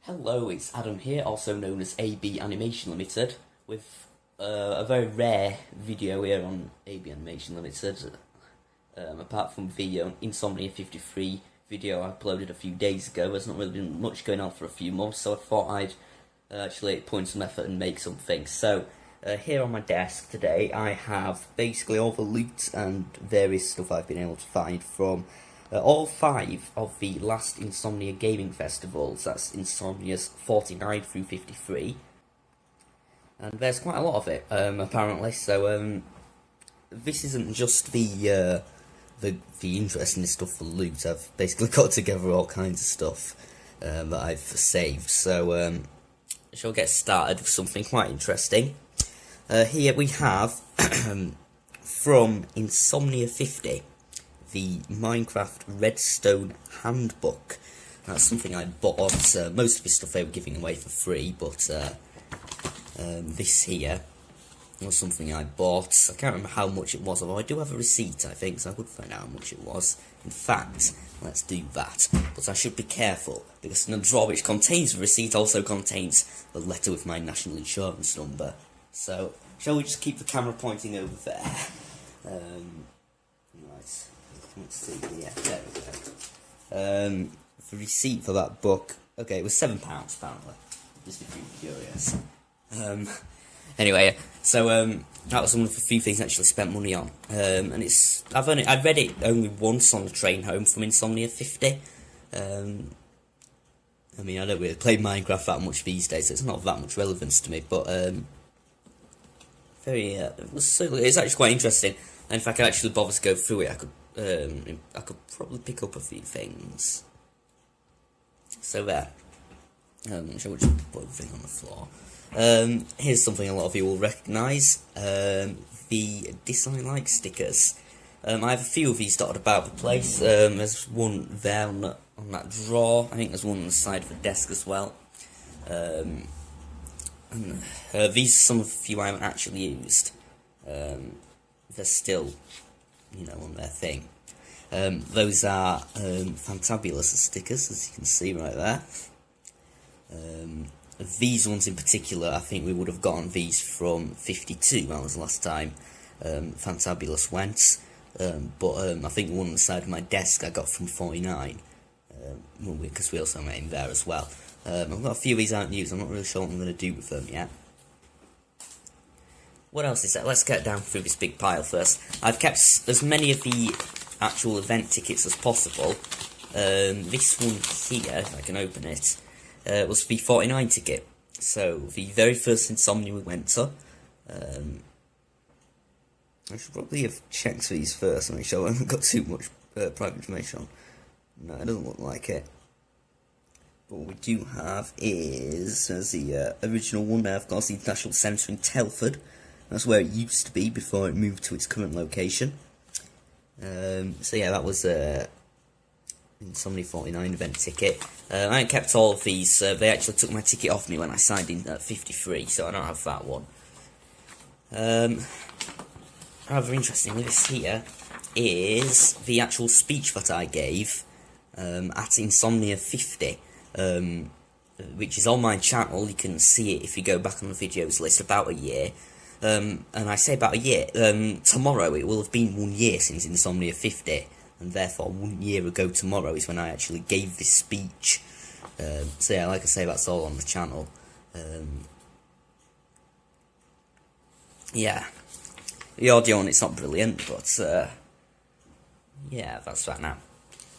Hello, it's Adam here, also known as ABanimationLtd, with a very rare video here on ABanimationLtd. Apart from the Insomnia 53 video I uploaded a few days ago, there's not really been much going on for a few months, so I thought I'd actually put in some effort and make something. So, here on my desk today, I have basically all the loot and various stuff I've been able to find from all 5 of the last Insomnia Gaming Festivals. That's Insomnia's 49 through 53. And there's quite a lot of it, apparently, so this isn't just the interesting stuff for loot. I've basically got together all kinds of stuff that I've saved, so shall get started with something quite interesting. Here we have, from Insomnia 50, the Minecraft Redstone Handbook. That's something I bought. Most of this stuff they were giving away for free, but this here was something I bought. I can't remember how much it was, although I do have a receipt, I think, so I could find out how much it was. In fact, let's do that. But I should be careful, because the drawer which contains the receipt also contains the letter with my national insurance number. So, shall we just keep the camera pointing over there? Right. Let's see, yeah, there we go. The receipt for that book, okay, it was £7 apparently, just if you're curious. Anyway, so that was one of the few things I actually spent money on, and I've read it only once on the train home from Insomnia 50. I mean, I don't really play Minecraft that much these days, so it's not that much relevance to me, but it's actually quite interesting. And if I could actually bother to go through it, I could probably pick up a few things. So there. Shall we just put everything on the floor? Here's something a lot of you will recognise. The dislike stickers. I have a few of these dotted about the place. There's one there on that drawer. I think there's one on the side of the desk as well. These are some of the few I haven't actually used. They're still, on their thing. Those are fantabulous stickers, as you can see right there. These ones in particular, I think we would have gotten these from 52, that was the last time Fantabulous went. But I think the one on the side of my desk I got from 49, because we also made them there as well. I've got a few of these I haven't used. I'm not really sure what I'm going to do with them yet. What else is there? Let's get down through this big pile first. I've kept as many of the actual event tickets as possible. This one here, if I can open it, was the 49 ticket. So, the very first Insomnia we went to. I should probably have checked these first and make sure I haven't got too much private information on. No, it doesn't look like it. But what we do have is, there's the original one there, of course, the National Centre in Telford. That's where it used to be before it moved to its current location. So yeah, that was Insomnia 49 event ticket. I ain't kept all of these. They actually took my ticket off me when I signed in at 53, so I don't have that one. Rather interestingly, this here is the actual speech that I gave at Insomnia 50, which is on my channel. You can see it if you go back on the videos list, about a year. And I say about a year, tomorrow it will have been 1 year since Insomnia 50, and therefore 1 year ago tomorrow is when I actually gave this speech. So yeah, like I say, that's all on the channel. Yeah, the audio on it's not brilliant, but yeah, that's that now.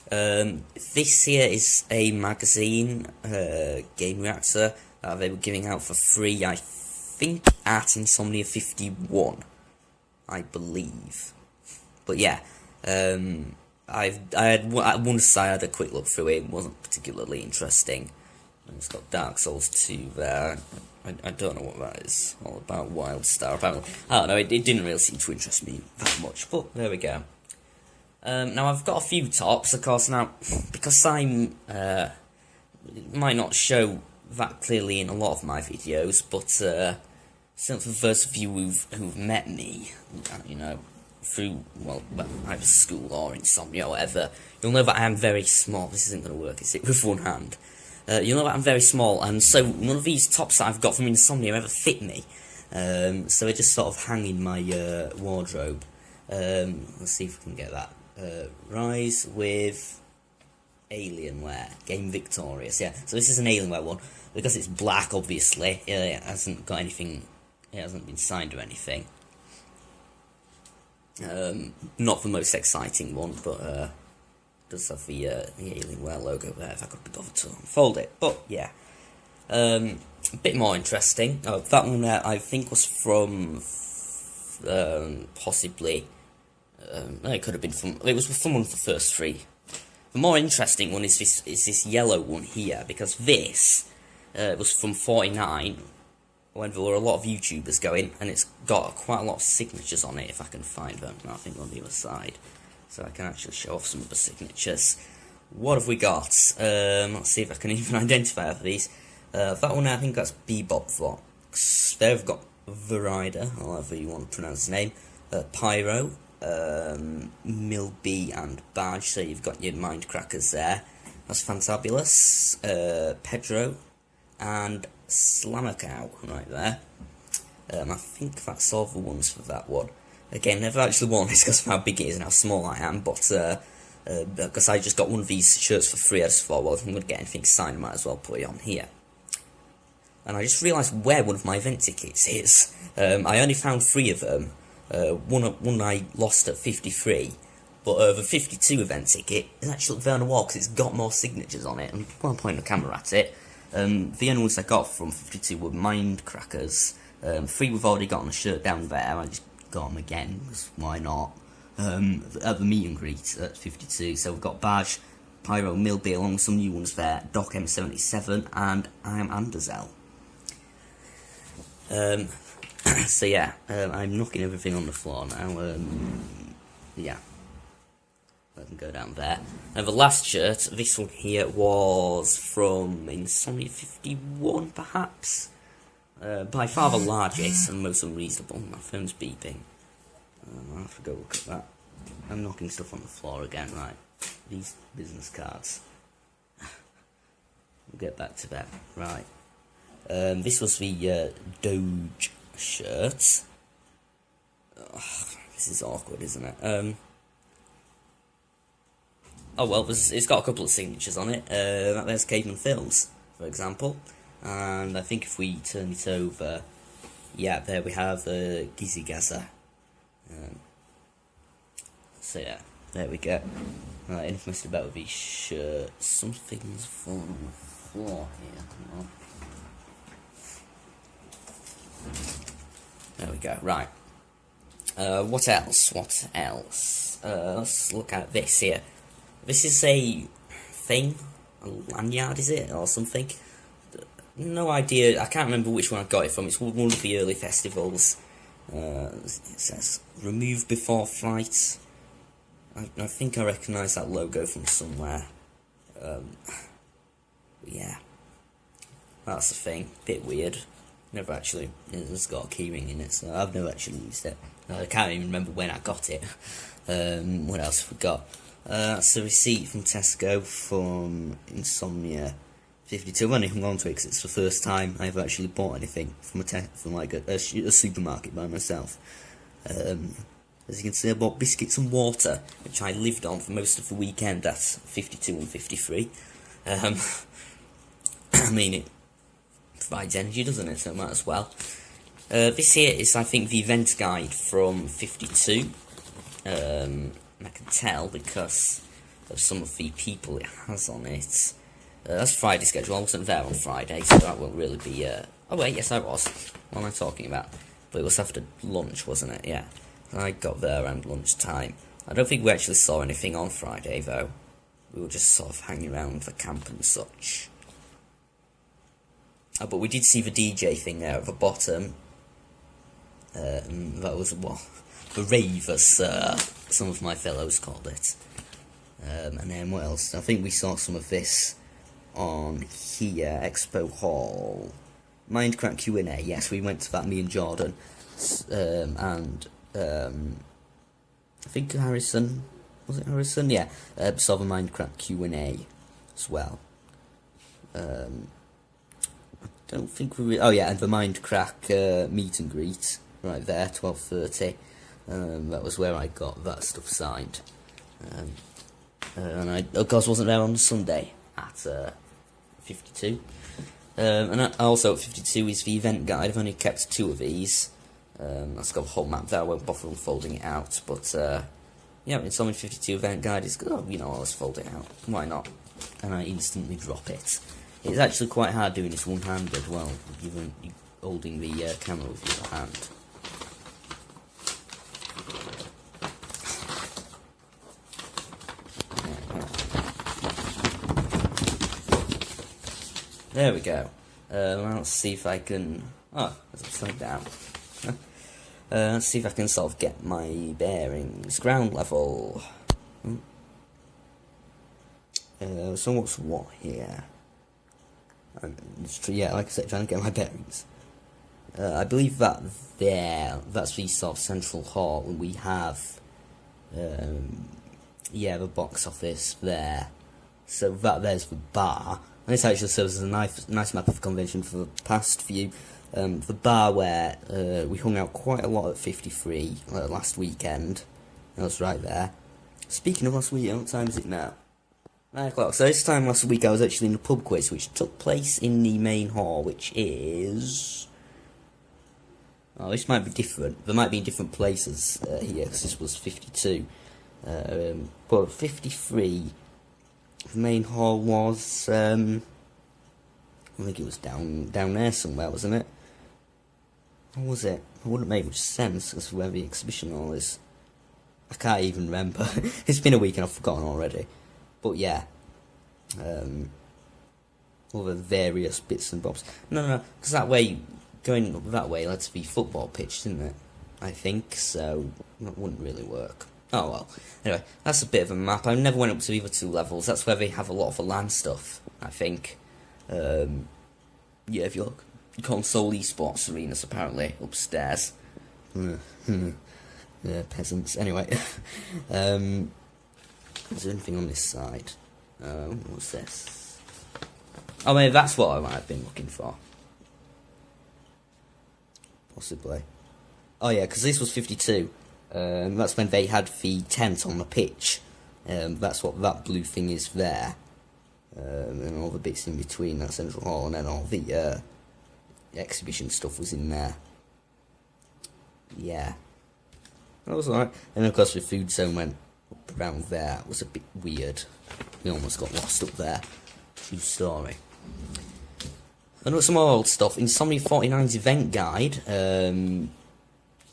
This here is a magazine, Game Reactor, that they were giving out for free, I think at Insomnia 51, I believe. But yeah, I had a quick look through it. It wasn't particularly interesting. And it's got Dark Souls 2 there. I don't know what that is all about. Wildstar, apparently. I don't know, it didn't really seem to interest me that much, but there we go. Now I've got a few tops, of course. Now, because I'm might not show that clearly in a lot of my videos, but since for those of you who've met me, through, well, either school or Insomnia or whatever, you'll know that I am very small. This isn't going to work, is it, with one hand? You know that I'm very small, and so none of these tops that I've got from Insomnia ever fit me. So they just sort of hang in my wardrobe. Let's see if we can get that. Rise with Alienware, Game Victorious. Yeah, so this is an Alienware one because it's black. Obviously, it hasn't got anything. It hasn't been signed or anything. Not the most exciting one, but does have the Alienware logo there. If I could be bothered to unfold it, but yeah, a bit more interesting. That one I think was from possibly. It could have been from. It was from one of the first three. The more interesting one is this yellow one here, because this was from 49 when there were a lot of YouTubers going, and it's got quite a lot of signatures on it. If I can find them, I think on the other side, so I can actually show off some of the signatures. What have we got? Let's see if I can even identify these. That one I think that's Bebop Vox. They've got Verida, however you want to pronounce his name. Pyro. Milby and Badge, so you've got your Mindcrackers there. That's fantabulous. Pedro and Slammercow right there. I think that's all the ones for that one. Again, never actually worn this because of how big it is and how small I am, but because I just got one of these shirts for free, I just thought, well, if I'm going to get anything signed, I might as well put it on here. And I just realised where one of my event tickets is. I only found 3 of them. One I lost at 53, but the 52 event ticket is actually there on the wall because it's got more signatures on it, and while I'm pointing the camera at it, the only ones I got from 52 were Mindcrackers. 3 we've already got on the shirt down there, I just got them again, because why not, at the meet and greet at 52, so we've got Badge, Pyro, Milby, along with some new ones there, Doc M77, and I am Anderzel. So yeah, I'm knocking everything on the floor now. Yeah, let them go down there. And the last shirt, this one here, was from Insomnia 51, perhaps. By far the largest and most unreasonable. My phone's beeping. I'll have to go look at that. I'm knocking stuff on the floor again, right. These business cards. We'll get back to that. Right. This was the Doge shirt. This is awkward, isn't it? Oh well, it's got a couple of signatures on it. There's Caveman Films, for example. And I think if we turn it over, yeah, there we have Gizzy Gaza. So yeah, there we go. Right, anything missed about these shirts? Something's fallen on the floor here. Hang on. There we go, right. What else? Let's look at this here. This is a thing, a lanyard, is it, or something? No idea, I can't remember which one I got it from. It's one of the early festivals. It says, remove before flight. I think I recognise that logo from somewhere. Yeah. That's the thing, bit weird. Never actually, it's got a keyring in it, so I've never actually used it. I can't even remember when I got it. What else have we got? That's a receipt from Tesco from Insomnia 52. I've only hung on to it because it's the first time I've actually bought anything from a supermarket by myself. As you can see, I bought biscuits and water, which I lived on for most of the weekend at 52 and 53. I mean, it provides energy, doesn't it? So might as well. This here is, I think, the event guide from 52. And I can tell because of some of the people it has on it. That's Friday schedule. I wasn't there on Friday, so that won't really be. Oh wait, yes I was. What am I talking about? But it was after lunch, wasn't it? Yeah, I got there around lunchtime. I don't think we actually saw anything on Friday though. We were just sort of hanging around the camp and such. But we did see the DJ thing there at the bottom. That was what the rave, as some of my fellows called it. And then what else? I think we saw some of this on here, Expo Hall. Mindcrack Q&A, yes, we went to that, me and Jordan. And I think Harrison, was it Harrison? Yeah, saw the Mindcrack Q&A as well. I don't think we. Oh yeah, and the Mindcrack meet and greet right there, 12:30. That was where I got that stuff signed. And I, of course, wasn't there on Sunday at 52. And also at 52 is the event guide. I've only kept 2 of these. That's got a whole map there. I won't bother unfolding it out, but yeah, Insomnia 52 event guide is good. Oh, you know, I'll just fold it out. Why not? And I instantly drop it. It's actually quite hard doing this one-handed. Well, you're holding the camera with your hand. There we go. Let's see if I can. Oh, it's upside down. Let's see if I can sort of get my bearings. Ground level. So what's what here? Yeah, like I said, trying to get my bearings. I believe that that's the sort of central hall, and we have, yeah, the box office there. So there's the bar. And this actually serves as a nice map of the convention for the past few. The bar where we hung out quite a lot at 53 last weekend. That was right there. Speaking of last week, what time is it now? 9 o'clock. So this time last week I was actually in a pub quiz, which took place in the main hall, which is... Oh, this might be different. There might be in different places here, because this was 52. But 53... The main hall was, I think it was down there somewhere, wasn't it? Or was it? It wouldn't make much sense as to where the exhibition hall is. I can't even remember. It's been a week and I've forgotten already. But yeah, all the various bits and bobs. No, because that way, going that way led to the football pitch, didn't it? I think, so that wouldn't really work. Oh well. Anyway, that's a bit of a map. I never went up to the other 2 levels. That's where they have a lot of the land stuff, I think. Yeah, if you look, console esports arenas apparently upstairs. Yeah, peasants. Anyway, is there anything on this side? What's this? Oh, maybe that's what I might have been looking for. Possibly. Oh yeah, because this was 52. That's when they had the tent on the pitch. That's what that blue thing is there. And all the bits in between that central hall, and then all the exhibition stuff was in there. Yeah. That was alright. And of course the food zone went up around there. It was a bit weird. We almost got lost up there. True story. And some more old stuff. Insomnia 49's event guide.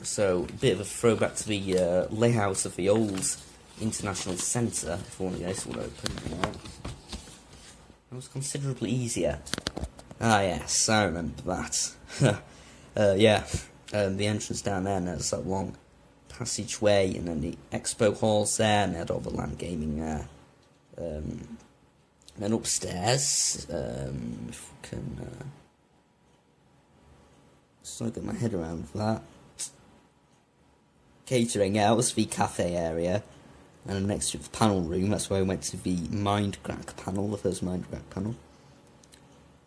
So, a bit of a throwback to the layout of the old International Centre, if one of these will open. It was considerably easier. Ah yes, I remember that. Yeah, the entrance down there, and there's that long passageway, and then the expo hall's there, and they had all the land gaming there. Then upstairs, if we can... so I get my head around that. Catering, yeah, that was the cafe area, and then next to the panel room, that's where I went to the Mindcrack panel, the first Mindcrack panel.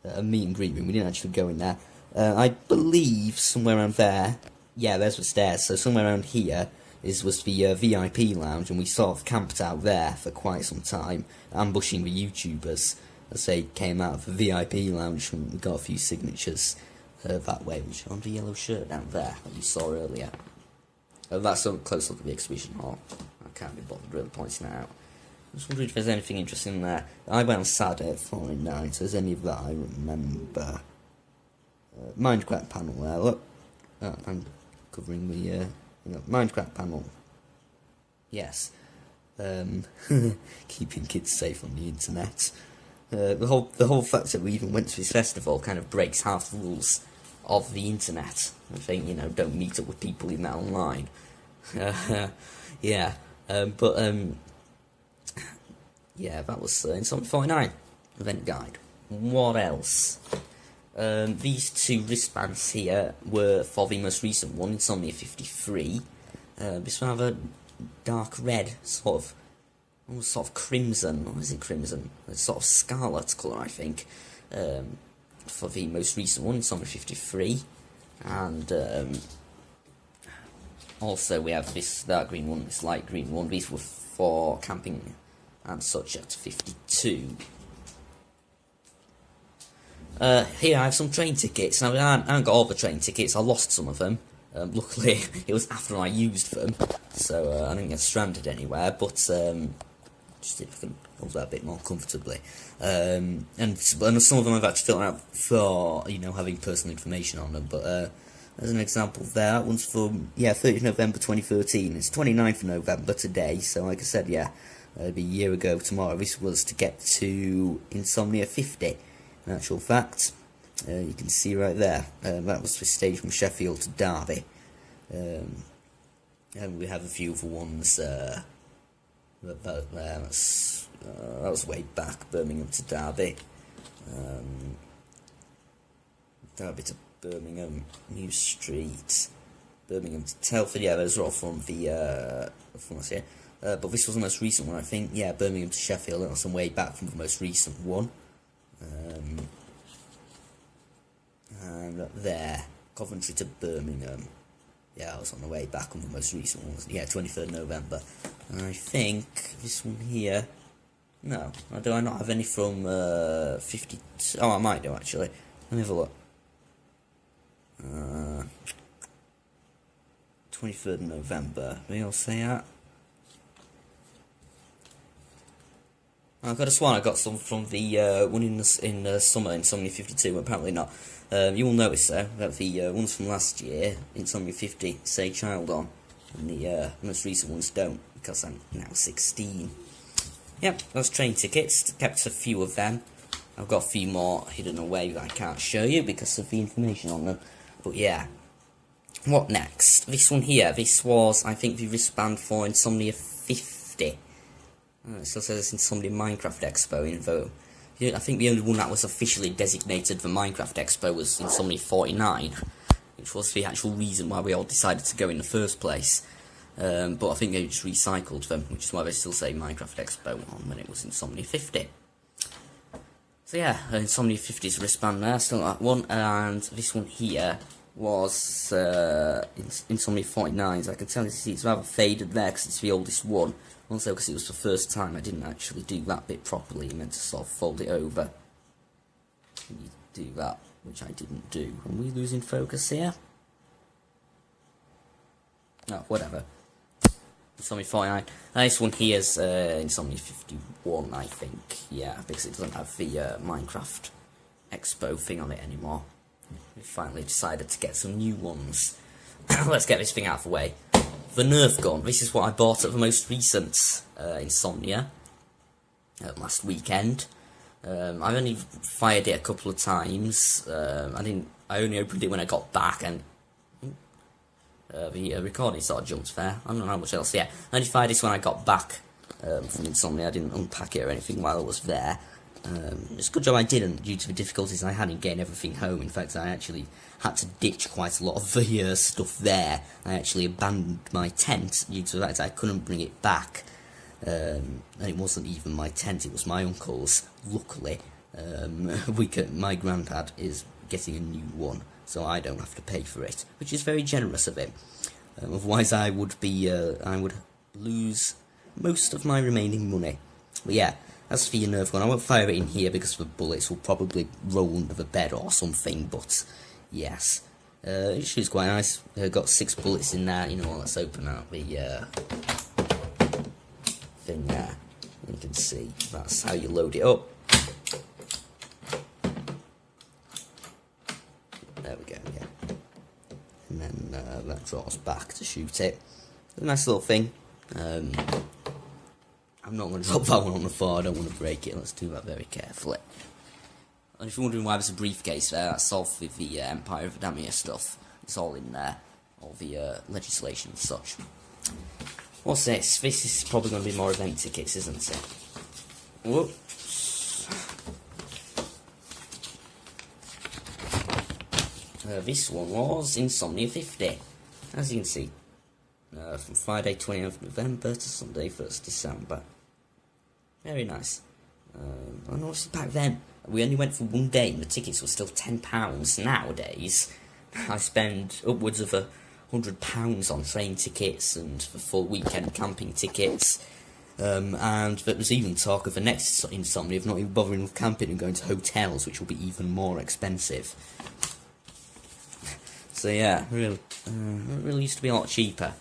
A meet and greet room, we didn't actually go in there. I believe somewhere around there, yeah, there's the stairs, so somewhere around here was the VIP lounge, and we sort of camped out there for quite some time, ambushing the YouTubers as they came out of the VIP lounge, and we got a few signatures that way, which are on the yellow shirt down there that we saw earlier. That's a close look at the exhibition hall. I can't be bothered really pointing that out. I just wondering if there's anything interesting there. I went on Saturday at 49, so there's any of that I remember. Mindcrack panel there, look. I'm covering the Mindcrack panel. Yes. Keeping kids safe on the internet. The whole fact that we even went to this festival kind of breaks half the rules of the internet. I think, don't meet up with people in that online. Yeah, yeah, that was Insomnia 49 event guide. What else? These 2 wristbands here were for the most recent one, Insomnia 53. This one have a dark red, sort of crimson. Or is it crimson? It's sort of scarlet colour, I think. for the most recent one, Insomnia 53, and also we have this dark green one, this light green one. These were for camping and such at 52. Here I have some train tickets. Now I haven't got all the train tickets, I lost some of them. Luckily it was after I used them, so I didn't get stranded anywhere, but just if I can hold that a bit more comfortably. And some of them I've actually filled out for, you know, having personal information on them, but as an example there, that one's from, 30th November 2013, it's 29th of November today, so like I said, it'll be a year ago tomorrow. This was to get to Insomnia 50, in actual fact. You can see right there, that was the stage from Sheffield to Derby. And we have a few other ones, that was way back, Birmingham to Derby. Derby to Birmingham, New Street, Birmingham to Telford, those are all from the, from us here. But this was the most recent one, I think, Birmingham to Sheffield, that was some way back from the most recent one. And up there, Coventry to Birmingham. I was on the way back on the most recent one. 23rd November. And I think this one here. No, do I not have any from 50? Oh, I might do actually. Let me have a look. 23rd November. Maybe I'll say that. I could have sworn I got some from the one in summer, Insomnia 52, but apparently not. You will notice though that the ones from last year, Insomnia 50, say child on, and the most recent ones don't, because I'm now 16. Yep, those train tickets, kept a few of them. I've got a few more hidden away that I can't show you because of the information on them. But what next? This one here, this was, I think, the wristband for Insomnia 50. It still says it's Insomnia Minecraft Expo info. I think the only one that was officially designated for Minecraft Expo was Insomnia 49, which was the actual reason why we all decided to go in the first place. But I think they just recycled them, which is why they still say Minecraft Expo on when it was Insomnia 50. So Insomnia 50's wristband there, still that one, and this one here was Insomnia 49, so I can tell you it's rather faded there because it's the oldest one. Also because it was the first time I didn't actually do that bit properly, you meant to sort of fold it over. And you do that, which I didn't do. Are we losing focus here? Oh, whatever. Insomnia 49. This one here's Insomnia 51, I think. Because it doesn't have the Minecraft Expo thing on it anymore. We finally decided to get some new ones. Let's get this thing out of the way. The Nerf gun. This is what I bought at the most recent Insomnia last weekend. I only fired it a couple of times. I only opened it when I got back, and the recording sort of jumped there. I don't know how much else. I only fired this when I got back from Insomnia. I didn't unpack it or anything while I was there. It's a good job I didn't, due to the difficulties I had in getting everything home. In fact, I actually had to ditch quite a lot of the stuff there. I actually abandoned my tent due to the fact I couldn't bring it back. And it wasn't even my tent, it was my uncle's. Luckily, my granddad is getting a new one, so I don't have to pay for it, which is very generous of him. Otherwise, I would lose most of my remaining money. But as for your Nerf gun, I won't fire it in here because the bullets will probably roll under the bed or something, but yes. It shoots quite nice. Got 6 bullets in there, let's open out the thing there. You can see, that's how you load it up. There we go, And then that draws back to shoot it. It's a nice little thing. I'm not going to drop that one on the floor, I don't want to break it, let's do that very carefully. And if you're wondering why there's a briefcase there, that's all with the Empire of Adamia stuff. It's all in there, all the legislation and such. What's this? This is probably going to be more event tickets, isn't it? Whoops. This one was Insomnia 50, as you can see. From Friday 20th November to Sunday 1st December. Very nice. And obviously back then, we only went for one day and the tickets were still £10. Nowadays, I spend upwards of £100 on train tickets and for full weekend camping tickets. And there was even talk of the next Insomnia of not even bothering with camping and going to hotels, which will be even more expensive. So yeah, really used to be a lot cheaper.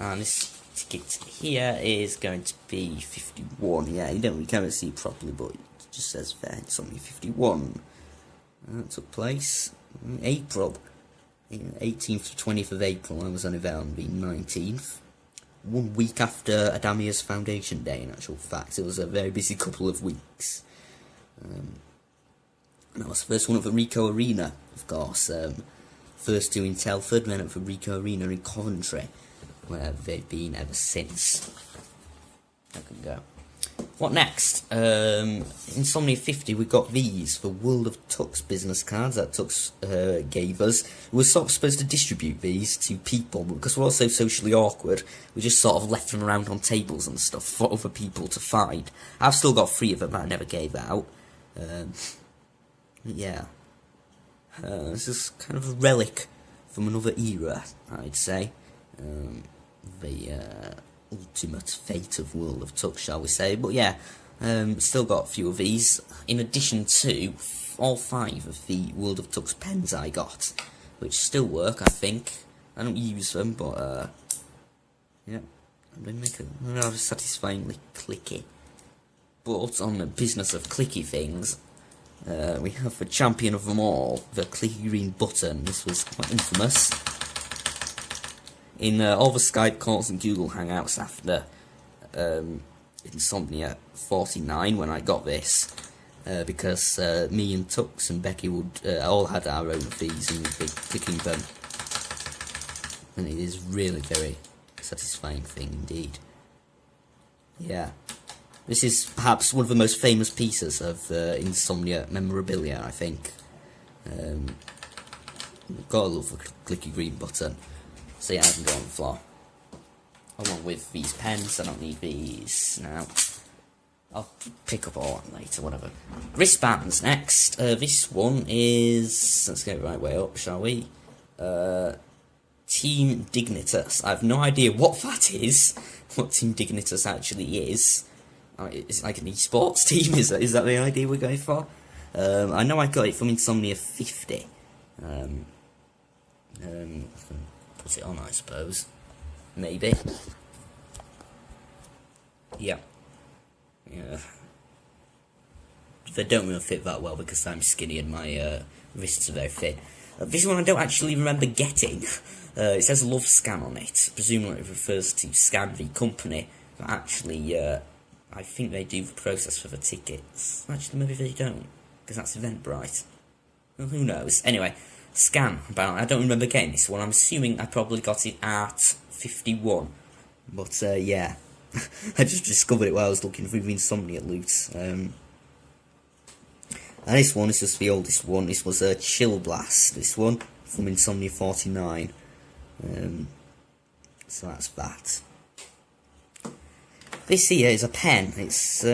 And this ticket here is going to be 51. Yeah, you can't see it properly, but it just says there Insomnia 51. That took place in April, 18th to 20th of April. I was on there on the 19th. 1 week after Adamia's Foundation Day, in actual fact. It was a very busy couple of weeks. And that was the first one at the Rico Arena, of course. First two in Telford, then at the Rico Arena in Coventry, where they've been ever since. I can go. What next? Insomnia 50, we got these, the World of Tux business cards that Tux gave us. We were sort of supposed to distribute these to people, but because we're all so socially awkward, we just sort of left them around on tables and stuff for other people to find. I've still got 3 of them that I never gave out. Yeah. This is kind of a relic from another era, I'd say. The ultimate fate of World of Tux, shall we say. But yeah, still got a few of these, in addition to all 5 of the World of Tux pens I got, which still work, I think. I don't use them, but yeah, they make a rather satisfyingly clicky. But on the business of clicky things, we have the champion of them all, the clicky green button. This was quite infamous in all the Skype calls and Google Hangouts after Insomnia 49 when I got this, because me and Tux and Becky would all had our own of these and be clicking them, and it is really very satisfying thing indeed. Yeah, this is perhaps one of the most famous pieces of Insomnia memorabilia, I think. Gotta love the clicky green button. So yeah, I can go on the floor. Along with these pens, I don't need these now. I'll pick up all that later, whatever. Wristbands next. This one is... let's get it right way up, shall we? Team Dignitas. I have no idea what that is. What Team Dignitas actually is. Is it like an esports team? Is that the idea we're going for? I know I got it from Insomnia 50. Put it on, I suppose. Maybe. Yeah. They don't really fit that well because I'm skinny and my wrists are very fit. This one I don't actually remember getting. It says Love Scan on it. Presumably it refers to Scan, the company. But actually, I think they do the process for the tickets. Actually, maybe they don't, because that's Eventbrite. Well, who knows? Anyway. Scan, apparently. I don't remember getting this one. I'm assuming I probably got it at 51. But, yeah. I just discovered it while I was looking through the Insomnia loot. And this one is just the oldest one. This was a Chill Blast, this one, from Insomnia 49. So that's that. This here is a pen. It's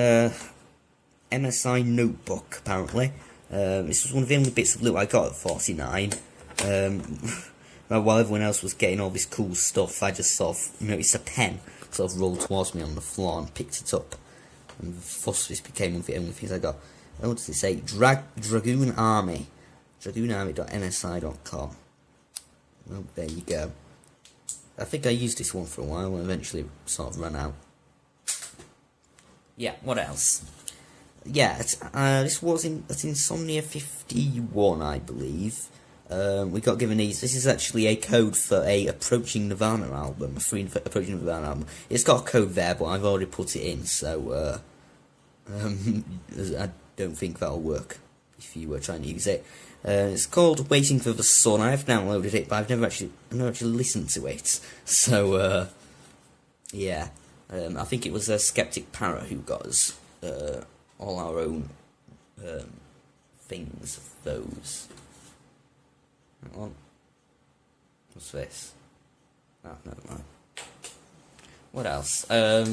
MSI notebook, apparently. This was one of the only bits of loot I got at 49. While everyone else was getting all this cool stuff, I just sort of noticed a pen sort of rolled towards me on the floor and picked it up. And thus this became one of the only things I got. What does it say? Dragoon Army. DragoonArmy.msi.com. Well, there you go. I think I used this one for a while and eventually sort of ran out. Yeah, what else? Yeah, this was at Insomnia 51, I believe. We got given these. This is actually a code for a Approaching Nirvana album, a free Approaching Nirvana album. It's got a code there, but I've already put it in, so I don't think that'll work if you were trying to use it. It's called Waiting for the Sun. I have downloaded it, but I've never actually listened to it. So yeah, I think it was Skeptic Para who got us all our own things of those. Hang on. What's this? Oh, never mind. What else? We're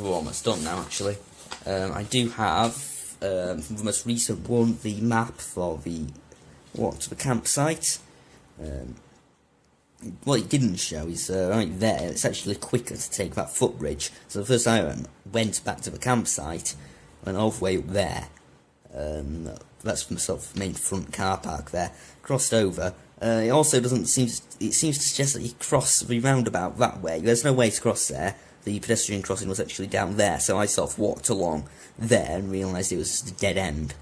almost done now, actually. I do have from the most recent one, the map for the campsite. What it didn't show is right there. It's actually quicker to take that footbridge. So the first time I went back to the campsite, went all the way up there. That's from the sort of main front car park there. Crossed over. It also doesn't seem. It seems to suggest that you cross the roundabout that way. There's no way to cross there. The pedestrian crossing was actually down there, so I sort of walked along there and realised it was just a dead end.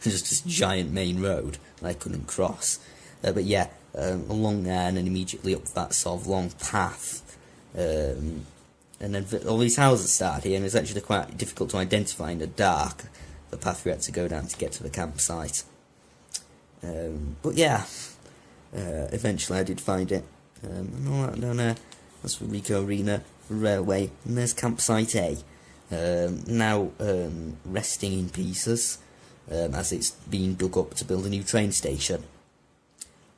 Just this giant main road that I couldn't cross. But yeah, along there and then immediately up that sort of long path. And then all these houses started here, and it's actually quite difficult to identify in the dark the path we had to go down to get to the campsite. But yeah, eventually I did find it. And all that down there, that's the Rico Arena, the railway, and there's campsite A. Now resting in pieces, as it's being dug up to build a new train station.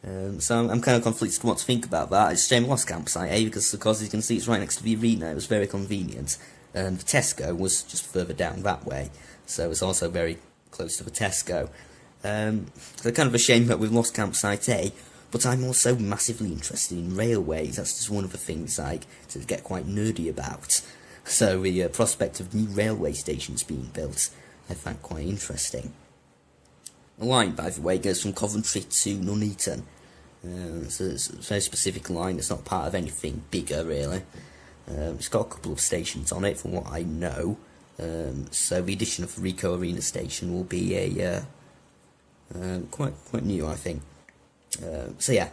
So I'm kind of conflicted what to think about that. It's a shame I lost campsite A, because of course you can see it's right next to the arena. It was very convenient. And the Tesco was just further down that way, so it's also very close to the Tesco. So kind of a shame that we've lost campsite A, but I'm also massively interested in railways. That's just one of the things I to get quite nerdy about. So the prospect of new railway stations being built, I find quite interesting. The line, by the way, goes from Coventry to Nuneaton. So it's a very specific line. It's not part of anything bigger, really. It's got a couple of stations on it, from what I know. So the addition of the Rico Arena station will be a quite new, I think. So yeah.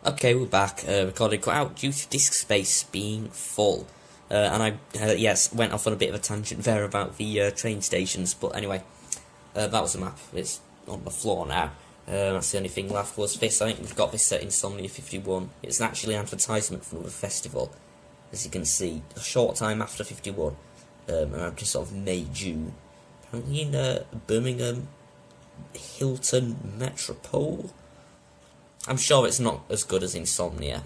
Okay, we're back. Recording cut out due to disk space being full. And I, yes, went off on a bit of a tangent there about the train stations, but anyway, that was the map. It's on the floor now. That's the only thing left was this. I think we've got this at Insomnia 51. It's actually an advertisement for another festival, as you can see, a short time after 51, around just sort of May, June. Apparently in Birmingham, Hilton Metropole. I'm sure it's not as good as Insomnia.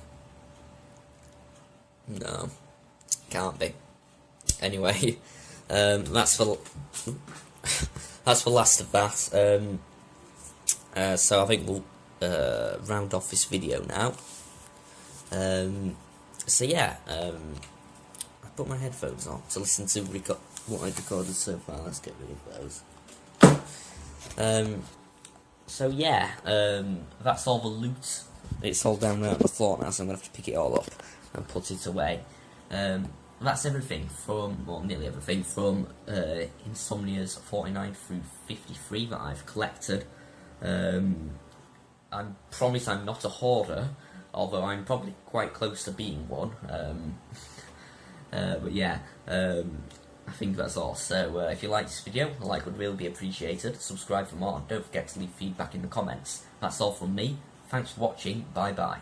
No. Can't be. Anyway, that's for last of that. So I think we'll round off this video now. So yeah, I put my headphones on to listen to what I've recorded so far. Let's get rid of those. So yeah, that's all the loot. It's all down there on the floor now, so I'm gonna have to pick it all up and put it away. That's everything from, well, nearly everything from Insomnia's 49 through 53 that I've collected. I promise I'm not a hoarder, although I'm probably quite close to being one. But yeah, I think that's all. So if you like this video, a like would really be appreciated. Subscribe for more, and don't forget to leave feedback in the comments. That's all from me. Thanks for watching. Bye bye.